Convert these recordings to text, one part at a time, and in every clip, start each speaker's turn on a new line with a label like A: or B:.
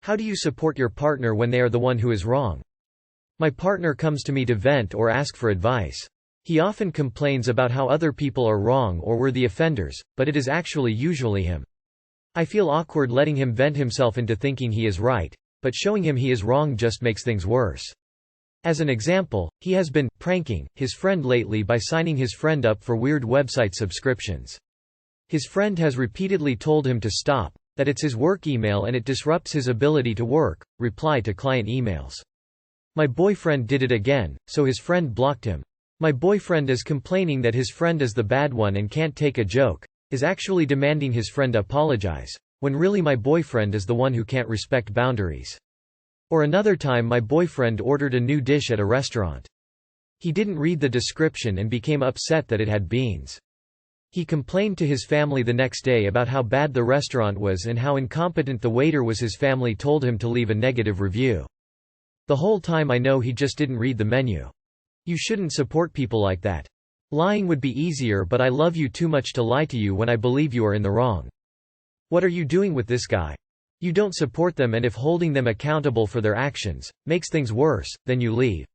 A: How do you support your partner when they are the one who is wrong? My partner comes to me to vent or ask for advice. He often complains about how other people are wrong or were the offenders, but it is actually usually him. I feel awkward letting him vent himself into thinking he is right, but showing him he is wrong just makes things worse. As an example, he has been pranking his friend lately by signing his friend up for weird website subscriptions. His friend has repeatedly told him to stop, that it's his work email and it disrupts his ability to work, reply to client emails. My boyfriend did it again, so his friend blocked him. My boyfriend is complaining that his friend is the bad one and can't take a joke, is actually demanding his friend apologize, when really my boyfriend is the one who can't respect boundaries. Or another time my boyfriend ordered a new dish at a restaurant. He didn't read the description and became upset that it had beans. He complained to his family the next day about how bad the restaurant was and how incompetent the waiter was. His family told him to leave a negative review. The whole time I know he just didn't read the menu. You shouldn't support people like that. Lying would be easier, but I love you too much to lie to you when I believe you are in the wrong. What are you doing with this guy? You don't support them, and if holding them accountable for their actions makes things worse, then you leave.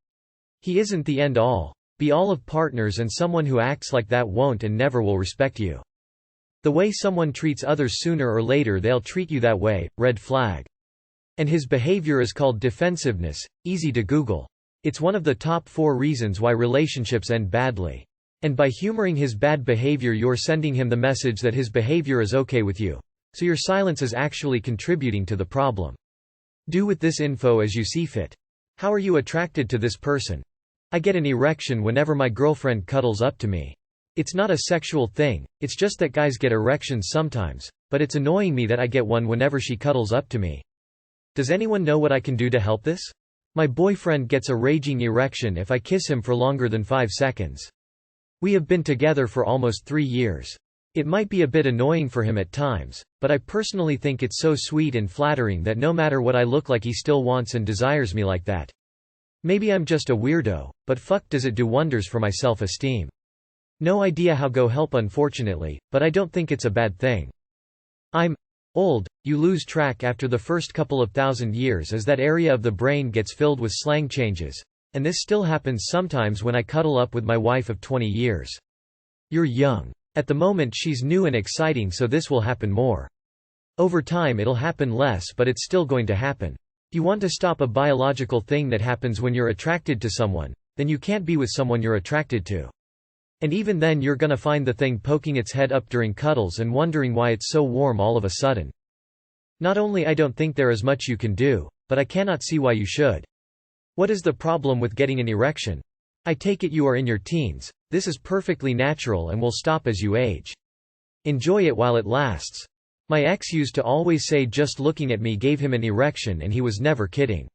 A: He isn't the end all. Be all of partners, and someone who acts like that won't and never will respect you. The way someone treats others, sooner or later they'll treat you that way. Red flag. And his behavior is called defensiveness, easy to Google. It's one of the top 4 reasons why relationships end badly. And by humoring his bad behavior you're sending him the message that his behavior is okay with you. So your silence is actually contributing to the problem. Do with this info as you see fit. How are you attracted to this person? I get an erection whenever my girlfriend cuddles up to me. It's not a sexual thing, it's just that guys get erections sometimes, but it's annoying me that I get one whenever she cuddles up to me. Does anyone know what I can do to help this? My boyfriend gets a raging erection if I kiss him for longer than 5 seconds. We have been together for almost 3 years. It might be a bit annoying for him at times, but I personally think it's so sweet and flattering that no matter what I look like he still wants and desires me like that. Maybe I'm just a weirdo, but fuck does it do wonders for my self-esteem. No idea how go help unfortunately, but I don't think it's a bad thing. I'm old, you lose track after the first couple of thousand years as that area of the brain gets filled with slang changes, and this still happens sometimes when I cuddle up with my wife of 20 years. You're young. At the moment she's new and exciting, so this will happen more. Over time it'll happen less, but it's still going to happen. You want to stop a biological thing that happens when you're attracted to someone, then you can't be with someone you're attracted to. And even then you're gonna find the thing poking its head up during cuddles and wondering why it's so warm all of a sudden. Not only I don't think there is much you can do, but I cannot see why you should. What is the problem with getting an erection? I take it you are in your teens. This is perfectly natural and will stop as you age. Enjoy it while it lasts. My ex used to always say just looking at me gave him an erection, and he was never kidding.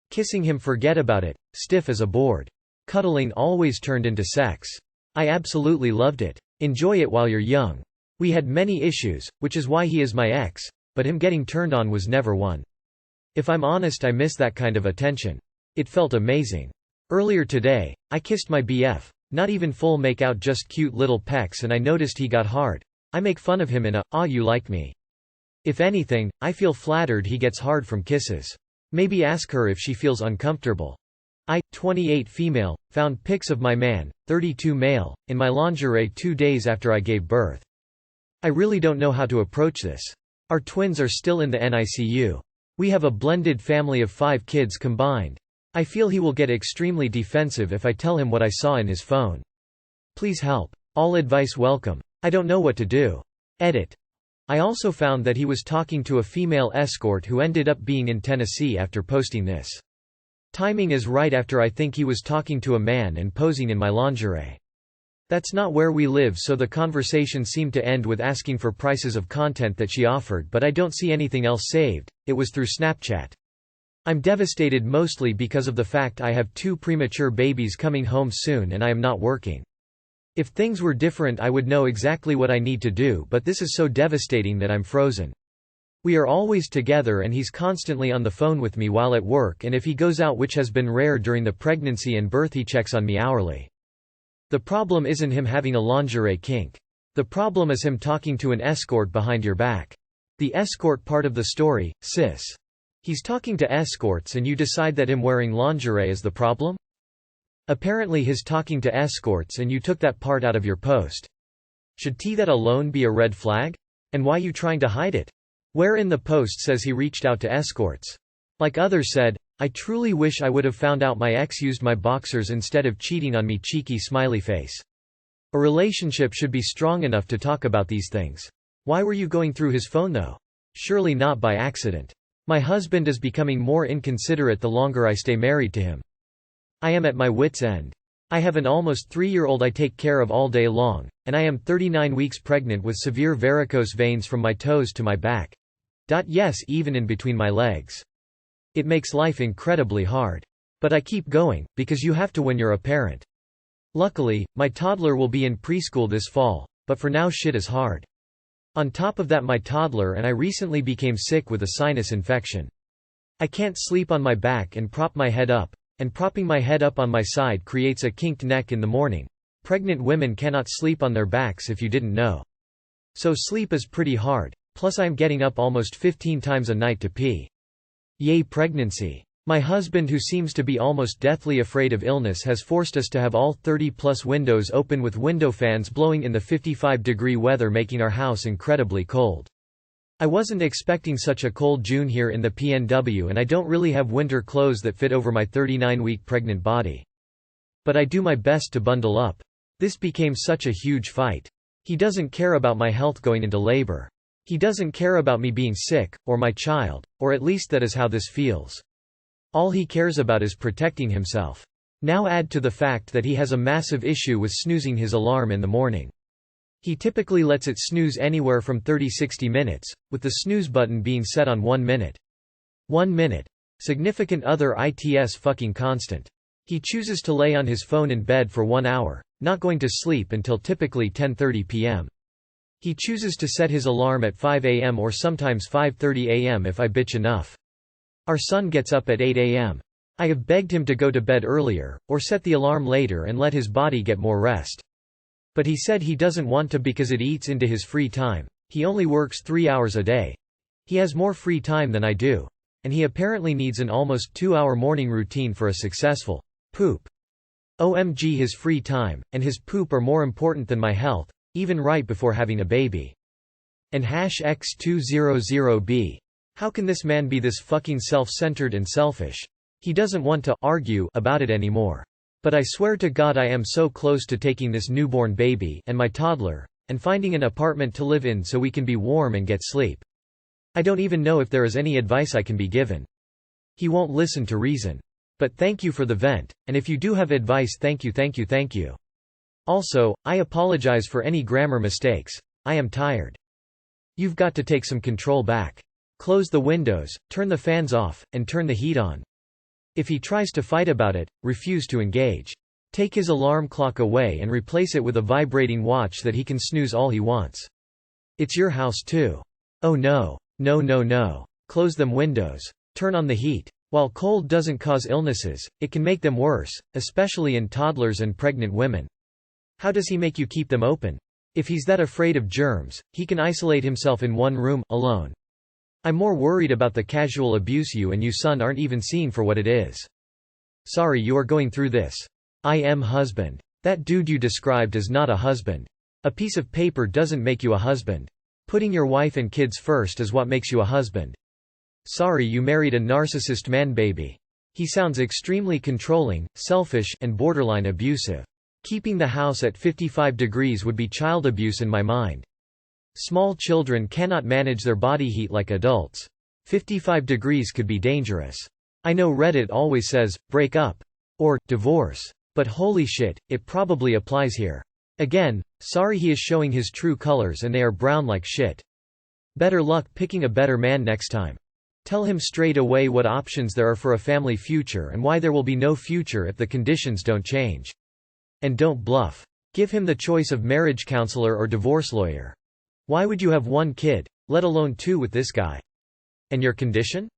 A: Kissing him, forget about it, stiff as a board. Cuddling always turned into sex. I absolutely loved it. Enjoy it while you're young. We had many issues, which is why he is my ex, but him getting turned on was never one. If I'm honest, I miss that kind of attention. It felt amazing. Earlier today, I kissed my BF, not even full make-out, just cute little pecks, and I noticed he got hard. I make fun of him in a, "Ah, you like me." If anything, I feel flattered he gets hard from kisses. Maybe ask her if she feels uncomfortable. I, 28 female, found pics of my man, 32 male, in my lingerie 2 days after I gave birth. I really don't know how to approach this. Our twins are still in the NICU. We have a blended family of 5 kids combined. I feel he will get extremely defensive if I tell him what I saw in his phone. Please help. All advice welcome. I don't know what to do. Edit. I also found that he was talking to a female escort who ended up being in Tennessee after posting this. Timing is right after I think he was talking to a man and posing in my lingerie. That's not where we live, so the conversation seemed to end with asking for prices of content that she offered, but I don't see anything else saved. It was through Snapchat. I'm devastated mostly because of the fact I have 2 premature babies coming home soon and I am not working. If things were different I would know exactly what I need to do, but this is so devastating that I'm frozen. We are always together and he's constantly on the phone with me while at work, and if he goes out, which has been rare during the pregnancy and birth, he checks on me hourly. The problem isn't him having a lingerie kink. The problem is him talking to an escort behind your back. The escort part of the story, sis. He's talking to escorts and you decide that him wearing lingerie is the problem? Apparently he's talking to escorts and you took that part out of your post. Should that alone be a red flag? And why you trying to hide it? Where in the post says he reached out to escorts? Like others said, I truly wish I would have found out my ex used my boxers instead of cheating on me, cheeky smiley face. A relationship should be strong enough to talk about these things. Why were you going through his phone though? Surely not by accident. My husband is becoming more inconsiderate the longer I stay married to him. I am at my wit's end. I have an almost 3-year-old I take care of all day long, and I am 39 weeks pregnant with severe varicose veins from my toes to my back. Yes, even in between my legs. It makes life incredibly hard. But I keep going, because you have to when you're a parent. Luckily, my toddler will be in preschool this fall, but for now shit is hard. On top of that, my toddler and I recently became sick with a sinus infection. I can't sleep on my back and prop my head up, and propping my head up on my side creates a kinked neck in the morning. Pregnant women cannot sleep on their backs if you didn't know. So sleep is pretty hard, plus I'm getting up almost 15 times a night to pee. Yay pregnancy. My husband, who seems to be almost deathly afraid of illness, has forced us to have all 30+ windows open with window fans blowing in the 55-degree weather, making our house incredibly cold. I wasn't expecting such a cold June here in the PNW, and I don't really have winter clothes that fit over my 39-week pregnant body. But I do my best to bundle up. This became such a huge fight. He doesn't care about my health going into labor. He doesn't care about me being sick, or my child, or at least that is how this feels. All he cares about is protecting himself. Now add to the fact that he has a massive issue with snoozing his alarm in the morning. He typically lets it snooze anywhere from 30–60 minutes, with the snooze button being set on 1 minute. 1 minute. Significant other its fucking constant. He chooses to lay on his phone in bed for 1 hour, not going to sleep until typically 10:30 p.m. He chooses to set his alarm at 5 a.m. or sometimes 5:30 a.m. if I bitch enough. Our son gets up at 8 a.m. I have begged him to go to bed earlier, or set the alarm later and let his body get more rest. But he said he doesn't want to because it eats into his free time. He only works 3 hours a day. He has more free time than I do. And he apparently needs an almost 2-hour morning routine for a successful poop. OMG, his free time, and his poop are more important than my health, even right before having a baby. And #X200B. How can this man be this fucking self-centered and selfish? He doesn't want to argue about it anymore. But I swear to God I am so close to taking this newborn baby and my toddler, and finding an apartment to live in so we can be warm and get sleep. I don't even know if there is any advice I can be given. He won't listen to reason. But thank you for the vent, and if you do have advice, thank you. Also, I apologize for any grammar mistakes. I am tired. You've got to take some control back. Close the windows, turn the fans off, and turn the heat on. If he tries to fight about it, refuse to engage. Take his alarm clock away and replace it with a vibrating watch that he can snooze all he wants. It's your house too. Oh no. No. Close them windows. Turn on the heat. While cold doesn't cause illnesses, it can make them worse, especially in toddlers and pregnant women. How does he make you keep them open? If he's that afraid of germs, he can isolate himself in one room, alone. I'm more worried about the casual abuse you and your son aren't even seeing for what it is. Sorry you are going through this. I am husband. That dude you described is not a husband. A piece of paper doesn't make you a husband. Putting your wife and kids first is what makes you a husband. Sorry you married a narcissist man baby. He sounds extremely controlling, selfish, and borderline abusive. Keeping the house at 55 degrees would be child abuse in my mind. Small children cannot manage their body heat like adults. 55 degrees could be dangerous. I know Reddit always says, break up. Or, divorce. But holy shit, it probably applies here. Again, sorry he is showing his true colors and they are brown like shit. Better luck picking a better man next time. Tell him straight away what options there are for a family future and why there will be no future if the conditions don't change. And don't bluff. Give him the choice of marriage counselor or divorce lawyer. Why would you have 1 kid, let alone 2 with this guy? And your condition?